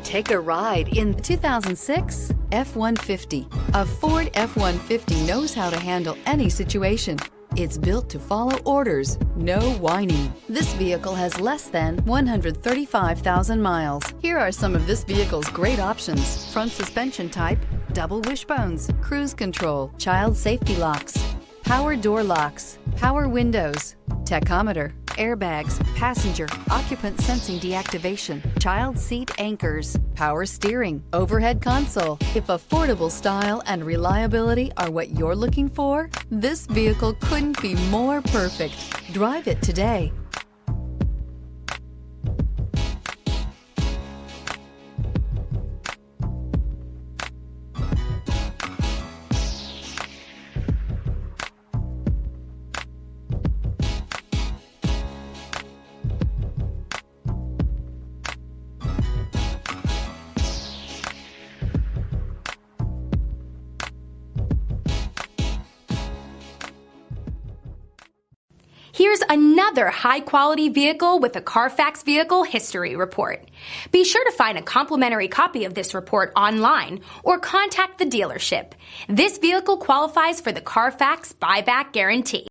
Take a ride in the 2006 F-150. A Ford F-150 knows how to handle any situation. It's built to follow orders, no whining. This vehicle has less than 135,000 miles. Here are some of this vehicle's great options: front suspension type, double wishbones, cruise control, child safety locks, power door locks, power windows, tachometer, airbags, passenger, occupant sensing deactivation, child seat anchors, power steering, overhead console. If affordable style and reliability are what you're looking for, this vehicle couldn't be more perfect. Drive it today. Here's another high-quality vehicle with a Carfax Vehicle History Report. Be sure to find a complimentary copy of this report online or contact the dealership. This vehicle qualifies for the Carfax Buyback Guarantee.